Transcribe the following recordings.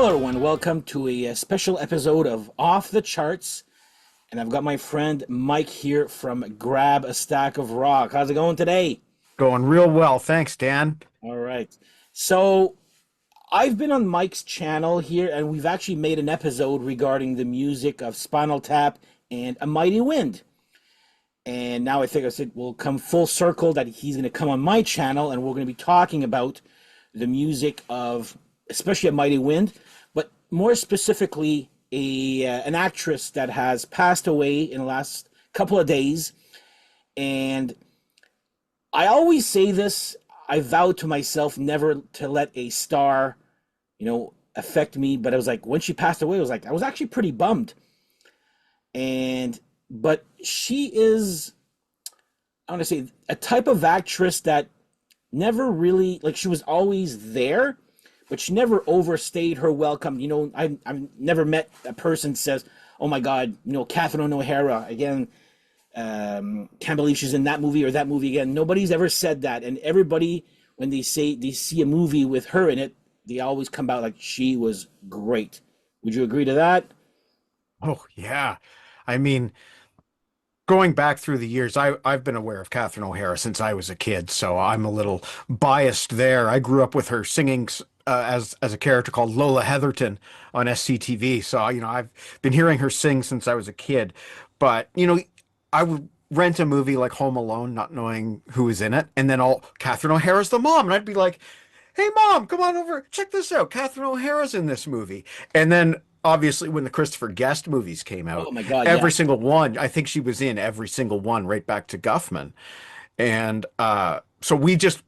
Hello, everyone. Welcome to a special episode of Off the Charts. And I've got my friend Mike here from Grab a Stack of Rock. How's it going today? Going real well. Thanks, Dan. All right. So I've been on Mike's channel here, and we've actually made an episode regarding the music of Spinal Tap and A Mighty Wind. And now I think I said we'll come full circle that he's going to come on my channel, and we're going to be talking about the music of especially A Mighty Wind, but more specifically an actress that has passed away in the last couple of days. And I always say this, I vowed to myself never to let a star, affect me. But I was like, when she passed away, I was actually pretty bummed. But she is, I want to say, a type of actress that never really, like, she was always there, but she never overstayed her welcome. I've never met a person says, oh my God, Catherine O'Hara, again, can't believe she's in that movie or that movie again. Nobody's ever said that. And everybody, when they say they see a movie with her in it, they always come out like she was great. Would you agree to that? Oh, yeah. I mean, going back through the years, I've been aware of Catherine O'Hara since I was a kid, so I'm a little biased there. I grew up with her singing as a character called Lola Heatherton on SCTV. So, I've been hearing her sing since I was a kid. But, I would rent a movie like Home Alone, not knowing who was in it, and then all Catherine O'Hara's the mom, and I'd be like, "Hey, mom, come on over, check this out. Catherine O'Hara's in this movie." And then obviously when the Christopher Guest movies came out, Oh my God, yeah. every single one, I think she was in every single one, right back to Guffman. And so we just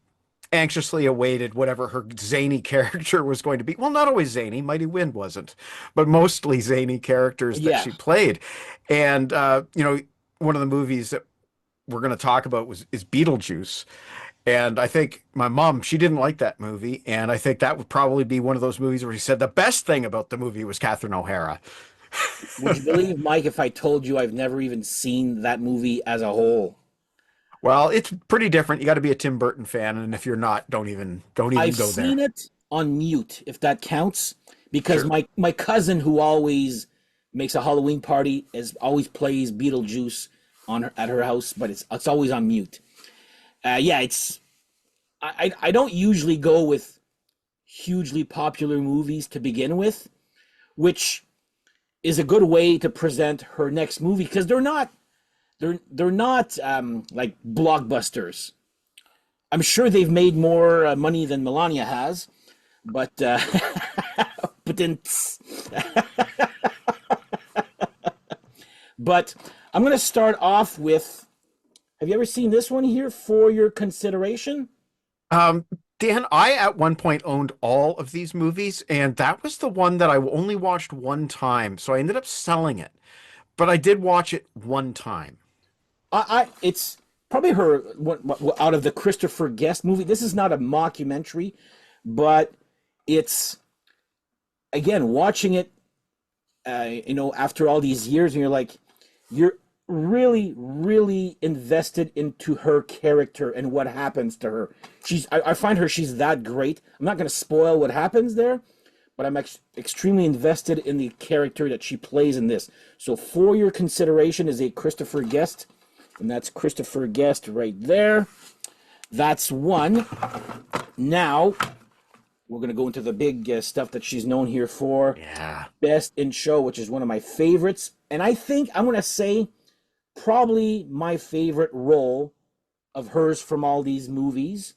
anxiously awaited whatever her zany character was going to be. Well, not always zany, Mighty Wind wasn't, but mostly zany characters that Yeah. she played. And one of the movies that we're going to talk about is Beetlejuice. And I think my mom, she didn't like that movie. And I think that would probably be one of those movies where she said the best thing about the movie was Catherine O'Hara. Would you believe, Mike, if I told you I've never even seen that movie as a whole? Well, it's pretty different. You got to be a Tim Burton fan, and if you're not, don't even I've go there. seen it on mute, if that counts, because Sure. my cousin, who always makes a Halloween party, is always plays Beetlejuice at her house, but it's always on mute. Yeah, I don't usually go with hugely popular movies to begin with, which is a good way to present her next movie because they're not like blockbusters. I'm sure they've made more money than Melania has, but but then but I'm gonna start off with. Have you ever seen this one here for your consideration? Um, Dan, I at one point owned all of these movies, and that was the one that I only watched one time. So I ended up selling it, but I did watch it one time. It's probably her out of the Christopher Guest movie. This is not a mockumentary, but it's again watching it, after all these years, and you're really, really invested into her character and what happens to her. I find she's that great. I'm not going to spoil what happens there, but I'm extremely invested in the character that she plays in this. So, for your consideration, is a Christopher Guest, and that's Christopher Guest right there. That's one. Now, we're going to go into the big stuff that she's known here for. Yeah. Best in Show, which is one of my favorites. And I think I'm going to say probably my favorite role of hers from all these movies.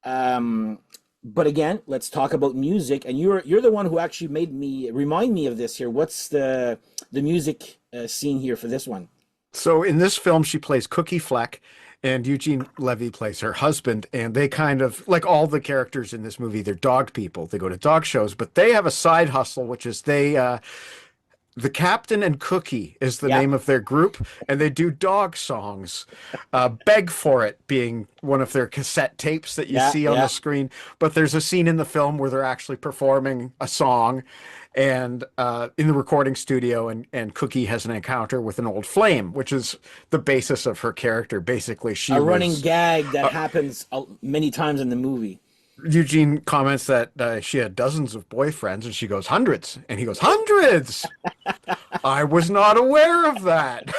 But again, let's talk about music. And you're the one who actually made me remind me of this here. What's the music scene here for this one? So in this film, she plays Cookie Fleck, and Eugene Levy plays her husband. And they kind of, like all the characters in this movie, they're dog people. They go to dog shows, but they have a side hustle, which is the Captain and Cookie is the Yeah. name of their group, and they do dog songs. Beg for It being one of their cassette tapes that you Yeah, see on yeah. the screen. But there's a scene in the film where they're actually performing a song and in the recording studio, and Cookie has an encounter with an old flame, which is the basis of her character. Basically, she A running was gag that happens many times in the movie. Eugene comments that she had dozens of boyfriends, and she goes, hundreds. And he goes, hundreds. I was not aware of that.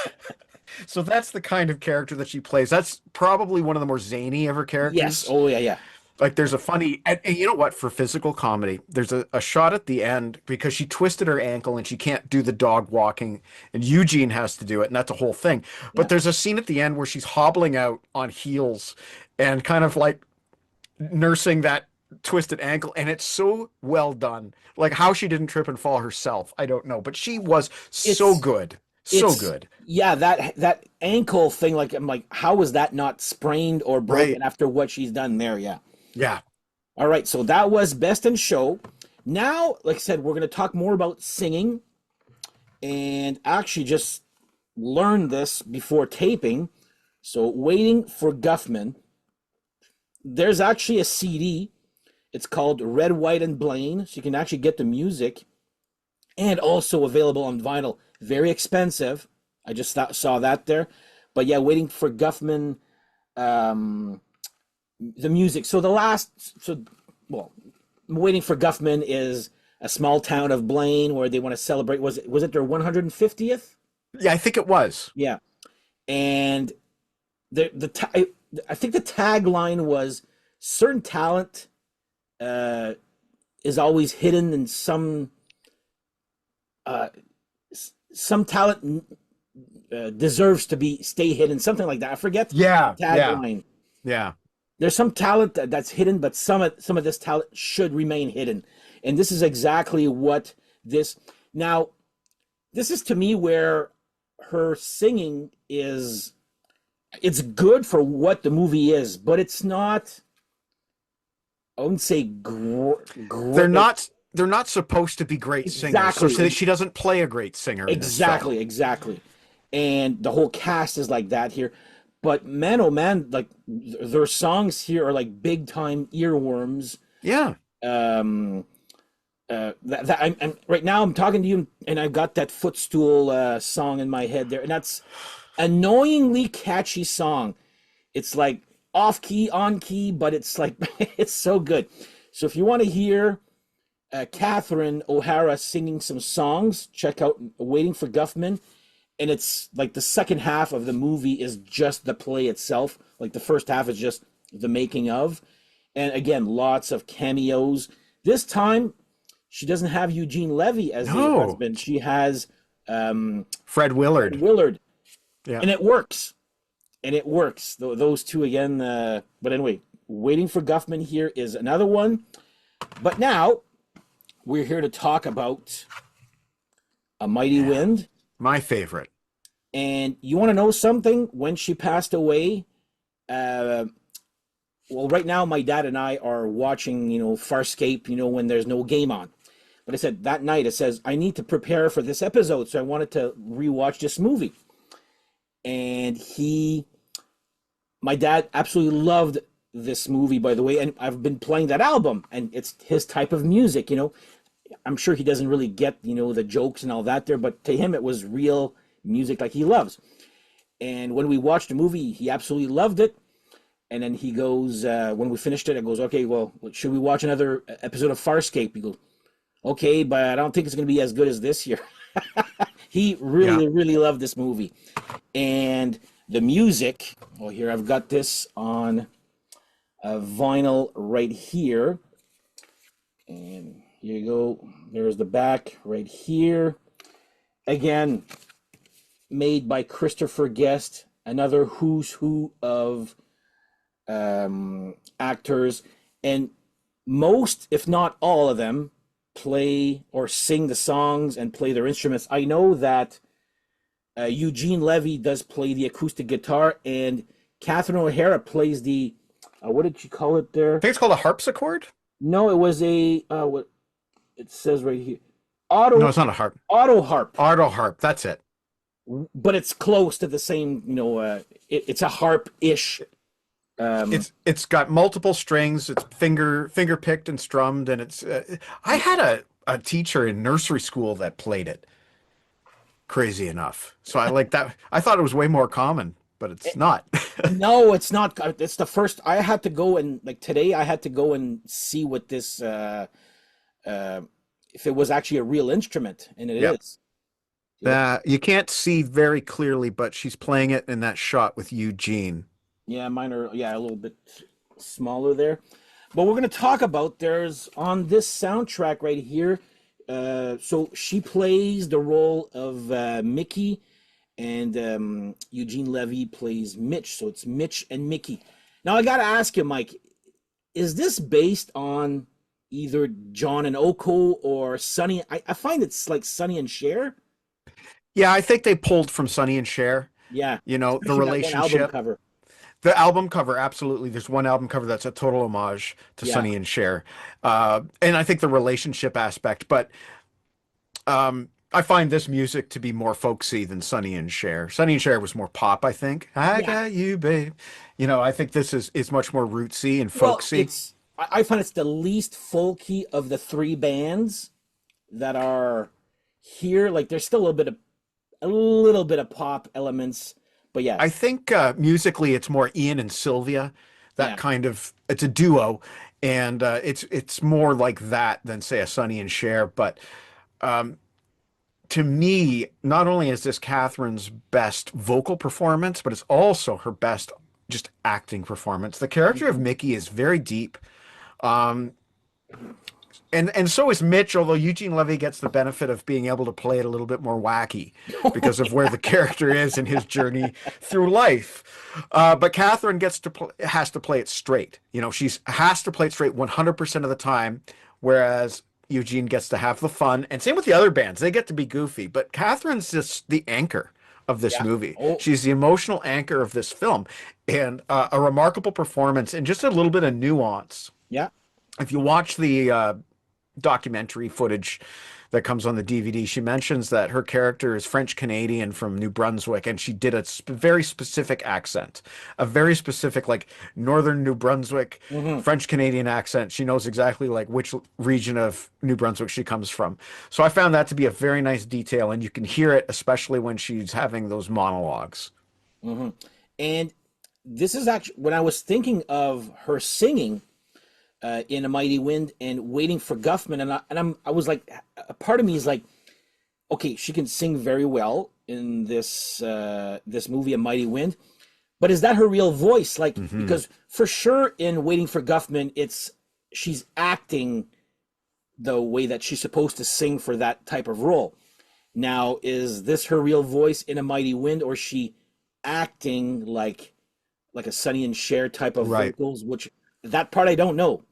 So that's the kind of character that she plays. That's probably one of the more zany of her Yes. characters. Oh yeah, yeah. Like there's a funny, and you know what, for physical comedy, there's a shot at the end because she twisted her ankle and she can't do the dog walking, and Eugene has to do it, and that's a whole thing. Yeah. But there's a scene at the end where she's hobbling out on heels and kind of like nursing that twisted ankle, and it's so well done. Like how she didn't trip and fall herself, I don't know, but she was so It's good. So it's good. yeah, that ankle thing, like I'm like, how was that not sprained or broken Right. after what she's done there? Yeah. Yeah. All right, so that was Best in Show. Now, like I said, we're going to talk more about singing, and actually just learned this before taping. So, Waiting for Guffman. There's actually a CD. It's called Red, White, and Blaine. So you can actually get the music, and also available on vinyl. Very expensive. I just saw that there. But yeah, Waiting for Guffman, um, the music. Well, Waiting for Guffman is a small town of Blaine where they want to celebrate. Was it their 150th? Yeah, I think it was. Yeah, and I think the tagline was certain talent uh, is always hidden, and uh, some talent deserves to be stay hidden, something like that. I forget Yeah, the yeah, tagline. yeah. There's some talent that's hidden, but some of this talent should remain hidden, and this is exactly what this. Now, this is to me where her singing is. It's good for what the movie is, but it's not. I wouldn't say They're not supposed to be great singers. So exactly, she doesn't play a great singer in this film. exactly, and the whole cast is like that here. But man, oh man, like their songs here are like big time earworms. Yeah. Um, I'm right now. I'm talking to you, and I've got that footstool song in my head there, and that's annoyingly catchy song. It's like off key, on key, but it's like it's so good. So if you want to hear Catherine O'Hara singing some songs, check out "Waiting for Guffman." And it's like the second half of the movie is just the play itself. Like the first half is just the making of, and again, lots of cameos. This time, she doesn't have Eugene Levy as the No. husband. She has um, Fred Willard. Willard, Yeah. and it works. And it works. Those two again. But anyway, Waiting for Guffman here is another one. But now we're here to talk about A Mighty Wind. My favorite. And you want to know something? When she passed away, uh, well, right now my dad and I are watching, Farscape, when there's no game on. But I said that night, it says I need to prepare for this episode, so I wanted to rewatch this movie. And my dad absolutely loved this movie, by the way, and I've been playing that album, and it's his type of music. I'm sure he doesn't really get, the jokes and all that there, but to him it was real music like he loves. And when we watched the movie, he absolutely loved it. And then he goes, when we finished it, I goes, okay, well, should we watch another episode of Farscape? He goes, okay, but I don't think it's going to be as good as this year. He Yeah. really, really loved this movie. And the music, oh, here, I've got this on a vinyl right here. And here you go. There's the back right here. Again, made by Christopher Guest, another who's who of actors. And most, if not all of them, play or sing the songs and play their instruments. I know that Eugene Levy does play the acoustic guitar, and Catherine O'Hara plays the, what did she call it there? I think it's called a harpsichord. No, it was a, what it says right here. No, it's not a harp. Auto harp, Auto harp. That's it. but it's close to the same, it's a harp-ish. It's got multiple strings. It's finger picked and strummed, and it's. I had a teacher in nursery school that played it. Crazy enough. So I like that. I thought it was way more common. but it's not. No, it's not. It's the first. I had to go and like today. I had to go and see what this, uh, if it was actually a real instrument, and it Yep. is. Yep. You can't see very clearly, but she's playing it in that shot with Eugene. Yeah, mine are. Yeah, a little bit smaller there. But we're gonna talk about there's on this soundtrack right here. So she plays the role of Mickey, and Eugene Levy plays Mitch. So it's Mitch and Mickey. Now I gotta ask you, Mike, is this based on either John and Oko or Sonny? I find it's like Sonny and Cher. Yeah, I think they pulled from Sonny and Cher. Yeah, You know, the especially that one album relationship. cover. The album cover, absolutely. There's one album cover that's a total homage to Yeah, Sonny and Cher. And I think the relationship aspect, but I find this music to be more folksy than Sonny and Cher. Sonny and Cher was more pop, I think. I yeah. got you, babe. You know, I think this is much more rootsy and Well, folksy. I find it's the least folky of the three bands that are here. Like there's still a little bit of pop elements, but yeah, I think musically it's more Ian and Sylvia, that yeah, kind of it's a duo, and it's more like that than say a Sonny and Cher. But to me, not only is this Catherine's best vocal performance, but it's also her best just acting performance. The character of mhm. Mickey is very deep. Um, and so is Mitch, although Eugene Levy gets the benefit of being able to play it a little bit more wacky because of where the character is in his journey through life. But Catherine has to play it straight. You know, she's has to play it straight 100% of the time, whereas Eugene gets to have the fun. And same with the other bands; they get to be goofy. But Catherine's just the anchor of this Yeah. movie. Oh, She's the emotional anchor of this film, and a remarkable performance and just a little bit of nuance. yeah. If you watch the documentary footage that comes on the DVD, she mentions that her character is French Canadian from New Brunswick, and she did a very specific accent, a very specific, like Northern New Brunswick Hmm. French Canadian accent. She knows exactly like which region of New Brunswick she comes from. So I found that to be a very nice detail, and you can hear it, especially when she's having those monologues. Hmm. And this is actually when I was thinking of her singing in A Mighty Wind and Waiting for Guffman, I was like, a part of me is like, okay, she can sing very well in this movie, A Mighty Wind, but is that her real voice? Like, Hmm. because for sure in Waiting for Guffman, it's she's acting the way that she's supposed to sing for that type of role. Now, is this her real voice in A Mighty Wind, or is she acting like a Sonny and Cher type of Right. vocals? Which that part I don't know.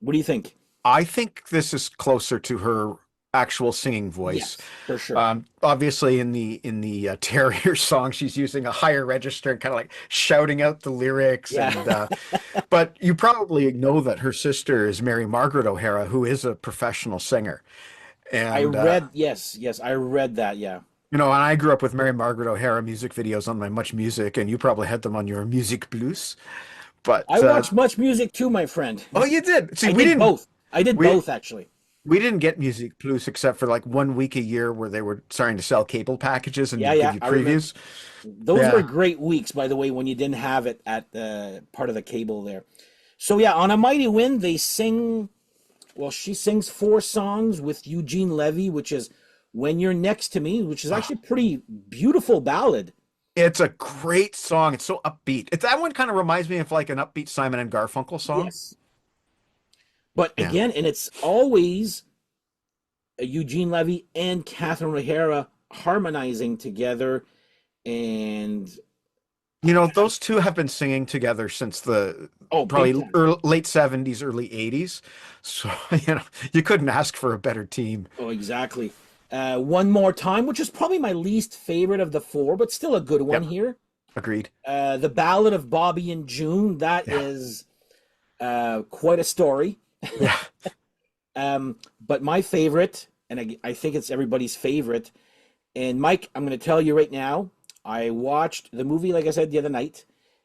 What do you think? I think this is closer to her actual singing voice. Yes, for sure. Obviously, in the Terrier song, she's using a higher register and kind of like shouting out the lyrics. Yeah, And but you probably know that her sister is Mary Margaret O'Hara, who is a professional singer. I And read. Yes, yes, I read that. Yeah, you know, and I grew up with Mary Margaret O'Hara music videos on my Much Music, and you probably had them on your Music Plus. I But watch Much Music too, my friend. oh, you did. See, I we did didn't. both. I did We both actually. We didn't get Music Plus except for like 1 week a year where they were starting to sell cable packages and Yeah, give yeah, you I remember. previews. Those were Yeah. great weeks, by the way, when you didn't have it at the part of the cable there. So yeah, on A Mighty Wind, they sing. Well, she sings four songs with Eugene Levy, which is "When You're Next to Me," which is Oh, actually a pretty beautiful ballad. it's a great song. It's so upbeat. That one kind of reminds me of like an upbeat Simon and Garfunkel song. Yes. But Yeah. again, and it's always Eugene Levy and Catherine O'Hara harmonizing together, and You know, those two have been singing together since the oh, big probably time. late 70s, early 80s. So, you know, you couldn't ask for a better team. Oh, exactly. One More Time, which is probably my least favorite of the four, but still a good one Yep. here. Agreed. The Ballad of Bobby and June, that Yeah. is quite a story. Yeah. But my favorite, and I think it's everybody's favorite, and Mike, I'm going to tell you right now, I watched the movie, like I said, the other night,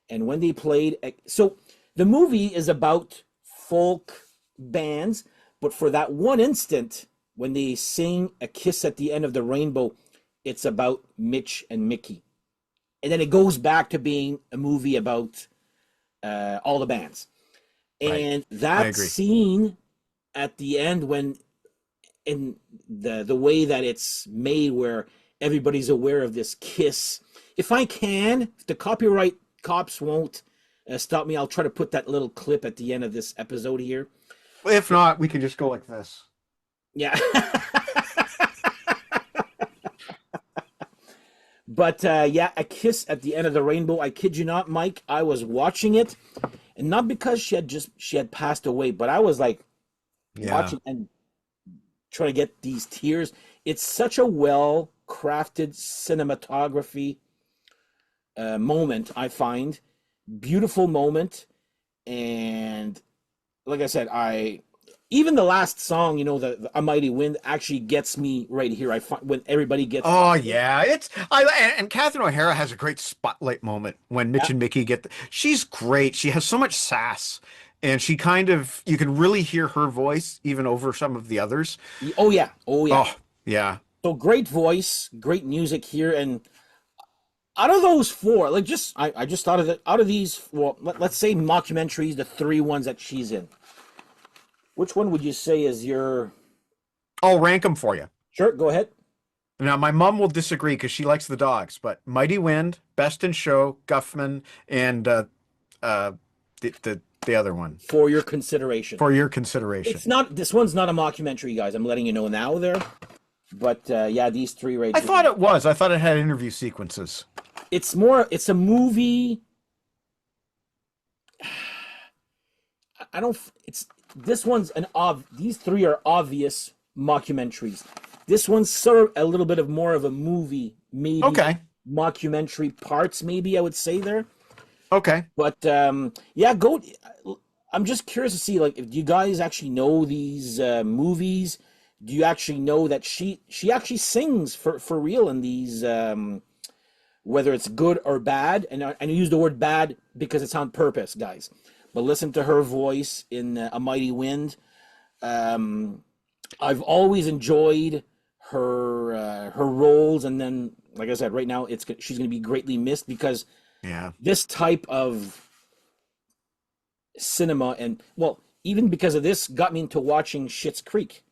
and when they played, so the movie is about folk bands, but for that one instant, when they sing A Kiss at the End of the Rainbow, it's about Mitch and Mickey. and then it goes back to being a movie about all the bands. Right. And I that agree. scene at the end, when in the way that it's made, where everybody's aware of this kiss. If I can, if the copyright cops won't stop me, I'll try to put that little clip at the end of this episode here. If not, we can just go like this. Yeah. But yeah, a kiss at the end of the rainbow. I kid you not, Mike. I was watching it, and not because she had passed away, but I was like Yeah. watching and trying to get these tears. It's such a well crafted cinematography moment. I find beautiful moment, and like I said, I even the last song, the A Mighty Wind, actually gets me right here. I find when everybody gets Oh together. yeah, it's and Catherine O'Hara has a great spotlight moment when Mitch and Mickey she's great. She has so much sass, and she kind of you can really hear her voice even over some of the others. Oh yeah, oh yeah. Oh yeah. So great voice, great music here, and out of those four, like I just thought of it. Out of these, well, let's say mockumentaries, the three ones that she's in, which one would you say is your? I'll rank them for you. Sure, go ahead. Now my mom will disagree because she likes the dogs, but Mighty Wind, Best in Show, Guffman, and uh the other one For your consideration. for your consideration. It's not. This one's not a mockumentary, guys. I'm letting you know now there. But yeah, these three right I here. thought it was. I thought it had interview sequences. It's more. It's a movie. I don't. It's this one's an These three are obvious mockumentaries. This one's sort of a little bit of more of a movie, maybe Okay. mockumentary parts. Maybe I would say there. Okay. But yeah, go. I'm just curious to see, like, if you guys actually know these movies. Do you actually know that she actually sings for real in these, whether it's good or bad? And I use the word bad because it's on purpose, guys. But listen to her voice in A Mighty Wind. I've always enjoyed her roles, and then, like I said, right now she's going to be greatly missed because Yeah. this type of cinema, and well, even because of this, got me into watching Schitt's Creek.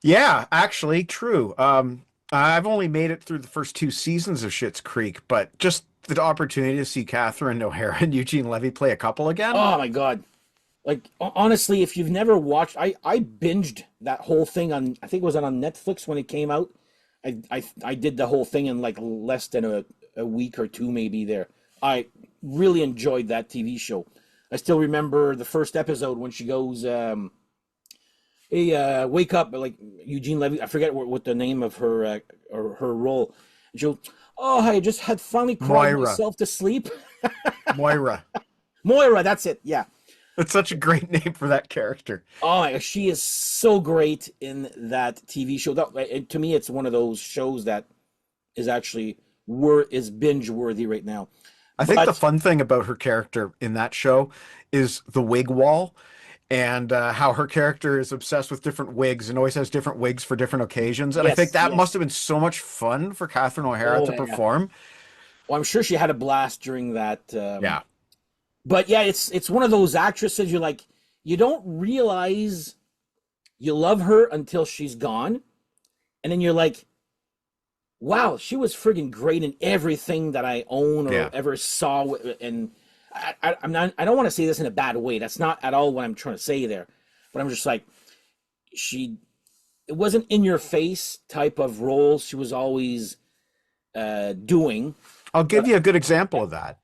Yeah, actually, true. I've only made it through the first two seasons of Schitt's Creek, but just the opportunity to see Catherine O'Hara and Eugene Levy play a couple again. Oh my god! Like, honestly, if you've never watched, I binged that whole thing on. I think it was on Netflix when it came out. I did the whole thing in like less than a week or two, maybe there. I really enjoyed that TV show. I still remember the first episode when she goes, "Hey, wake up!" Like Eugene Levy, I forget what the name of her or her role. And she'll, oh, I just had finally cried Moira. myself to sleep. Moira. Moira, that's it. Yeah. That's such a great name for that character. Oh my gosh, she is so great in that TV show. To me, it's one of those shows that is actually is binge worthy right now. I think the But fun thing about her character in that show is the wig wall and how her character is obsessed with different wigs and always has different wigs for different occasions. And I think yes, that must yes. have been so much fun for Catherine O'Hara Oh to yeah. perform. Well, I'm sure she had a blast during that. Yeah. But yeah, it's one of those actresses you're like, you don't realize you love her until she's gone, and then you're like, wow, she was friggin' great in everything that I own or Yeah. ever saw. And I'm not. I don't want to say this in a bad way. That's not at all what I'm trying to say there. But I'm just like, she. It wasn't in your face type of roles she was always doing. I'll give you a good example of that.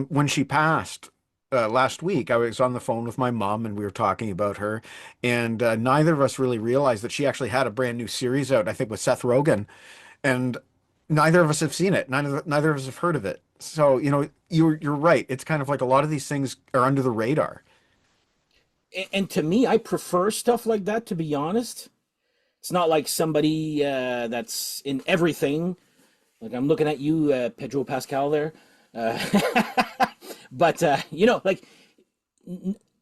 When she passed last week, I was on the phone with my mom and we were talking about her, and neither of us really realized that she actually had a brand new series out, I think with Seth Rogen, and neither of us have seen it. Neither of us have heard of it. So, you're right. It's kind of like a lot of these things are under the radar. And to me, I prefer stuff like that. To be honest, it's not like somebody that's in everything. Like I'm looking at you, Pedro Pascal there. Uh, but like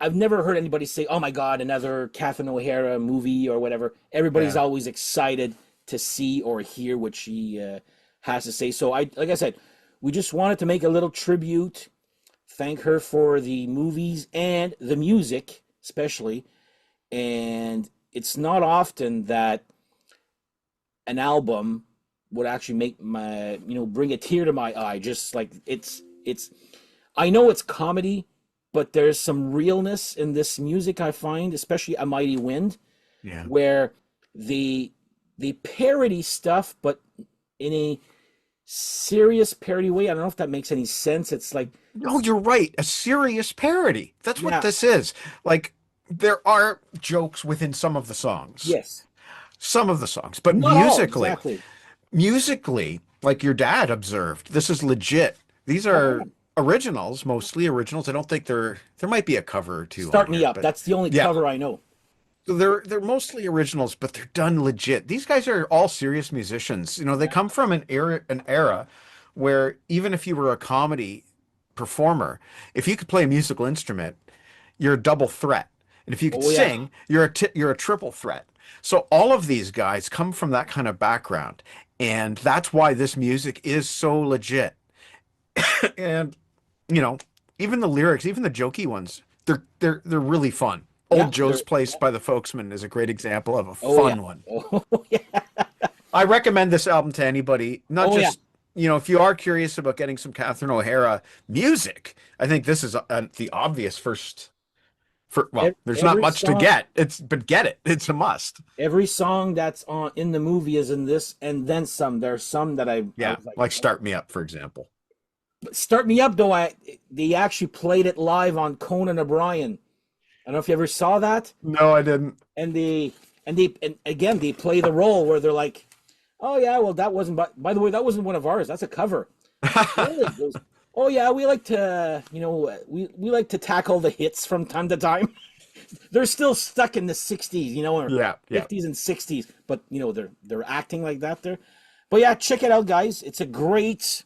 I've never heard anybody say, "Oh my God, another Catherine O'Hara movie" or whatever. Everybody's Yeah. always excited to see or hear what she has to say. So like I said, we just wanted to make a little tribute, thank her for the movies and the music, especially. And it's not often that an album would actually make my, bring a tear to my eye. Just like it's I know it's comedy, but there's some realness in this music, I find, especially A Mighty Wind, Yeah. where the parody stuff, but in a serious parody way. I don't know if that makes any sense. It's like, No, you're right. A serious parody. That's what yeah, this is. Like, there are jokes within some of the songs. yes, Some of the songs, but not all exactly. musically, like your dad observed, this is legit. These Oh, yeah. are originals, mostly originals. I don't think there might be a cover or two on Start Me here, Up. but That's the only yeah. cover I know. So they're mostly originals, but they're done legit. These guys are all serious musicians. You know, they come from an era where even if you were a comedy performer, if you could play a musical instrument, you're a double threat. And if you could Oh yeah, sing, you're a triple threat. So all of these guys come from that kind of background, and that's why this music is so legit. And you know, even the lyrics, even the jokey ones, they're really fun. yeah. Old Joe's Place by the Folksmen is a great example of a Oh yeah. fun one. Oh yeah. I recommend this album to anybody, not Oh yeah. just, if you are curious about getting some Catherine O'Hara music, I think this is the obvious first. Well, there's not Every much to song, get. But get it. It's a must. every song that's on in the movie is in this, and then some. There's some that I Yeah, was like, like oh. Start Me Up, for example. But Start Me Up though. They actually played it live on Conan O'Brien. I don't know if you ever saw that. No, I didn't. And again they play the role where they're like, oh yeah, well that wasn't, by the way, that wasn't one of ours. That's a cover. Really? It goes, oh yeah, we like to, we like to tackle the hits from time to time. They're still stuck in the 60s, or Yeah, yeah. 50s and 60s, but they're acting like that there. But yeah, check it out, guys. It's a great.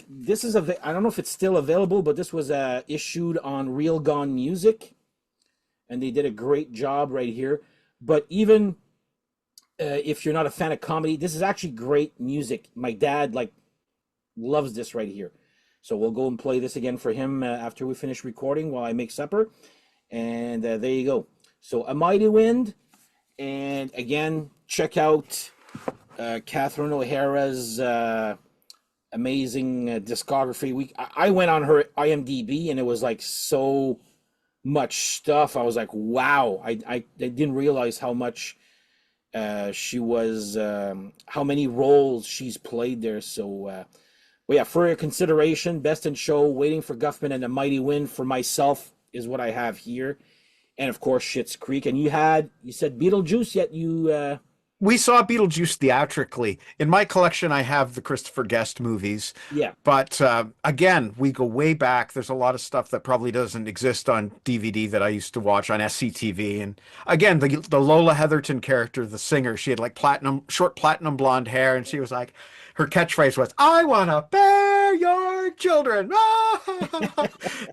This is I don't know if it's still available, but this was issued on Real Gone Music, and they did a great job right here. But even if you're not a fan of comedy, this is actually great music. My dad loves this right here, so we'll go and play this again for him after we finish recording while I make supper. And there you go. So A Mighty Wind, and again, check out Catherine O'Hara's amazing discography. I went on her IMDb, and it was like so much stuff. I was like, wow. I didn't realize how much she was, how many roles she's played there. So, well, yeah, for your consideration, Best in Show, Waiting for Guffman, and A Mighty Wind for myself is what I have here. And of course, Schitt's Creek. And you said Beetlejuice, yet you, We saw Beetlejuice theatrically. In my collection, I have the Christopher Guest movies. yeah, But again, we go way back. There's a lot of stuff that probably doesn't exist on DVD that I used to watch on SCTV. And again, the Lola Heatherton character, the singer, she had like short platinum blonde hair, and she was like, her catchphrase was, "I wanna bear your children."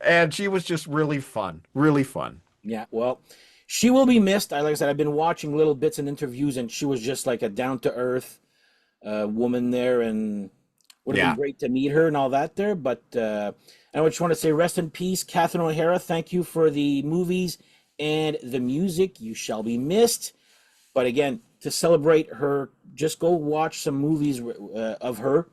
And she was just really fun, really fun. yeah. Well, she will be missed. Like I said, I've been watching little bits and interviews, and she was just like a down to earth woman there, and would have Yeah. been great to meet her and all that there. But I just want to say, rest in peace, Catherine O'Hara. Thank you for the movies and the music. You shall be missed. But again, to celebrate her, just go watch some movies of her.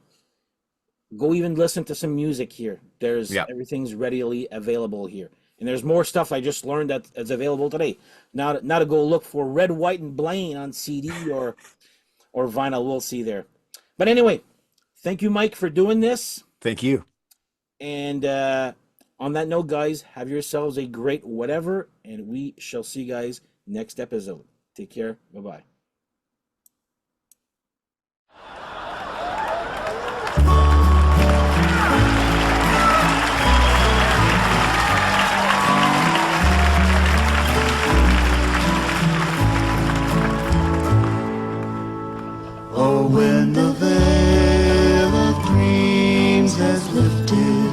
Go even listen to some music here. Yeah. Everything's readily available here. And there's more stuff I just learned that's available today. Now to go look for Red, White, and Blaine on CD or vinyl. We'll see there. But anyway, thank you, Mike, for doing this. Thank you. And on that note, guys, have yourselves a great whatever, and we shall see you guys next episode. Take care. Bye-bye. Oh, when the veil of dreams has lifted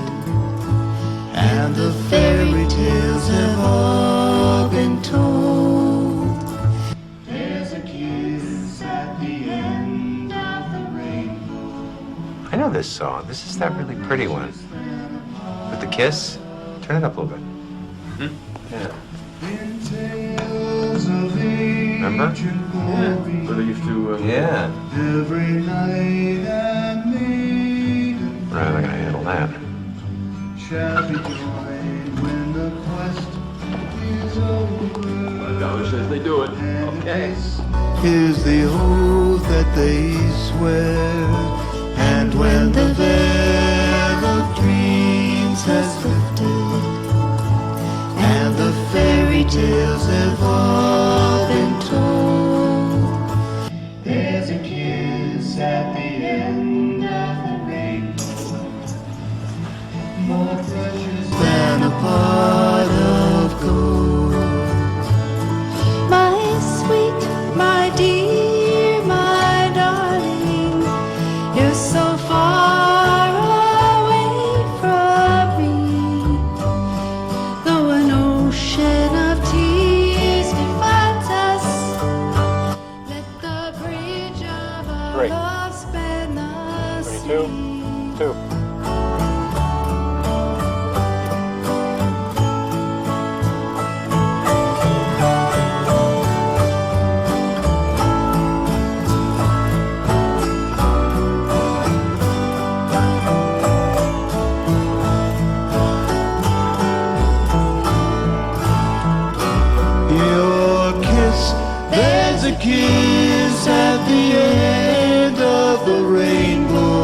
and the fairy tales have all been told, there's a know this song. This is that really pretty one. With the kiss. Turn it up a little bit. Yeah. Remember? Yeah. Where they used to. Yeah. Every night and maiden Right, I'm not gonna handle that. shall be joined when the quest is over. Dollar says they do it. Okay. Here's the oath that they swear, and when the veil of dreams has lifted, and the fairy tales have all been told, there's a kiss at the end of the rainbow, more precious than a pot of gold. My sweet, my dear, my darling, you're so far away from me. Though an ocean of tears divides us, let the bridge of our Three. love span the sea. Two. Your kiss, there's a kiss at the end of the rainbow.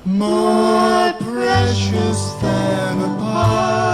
More precious than a pot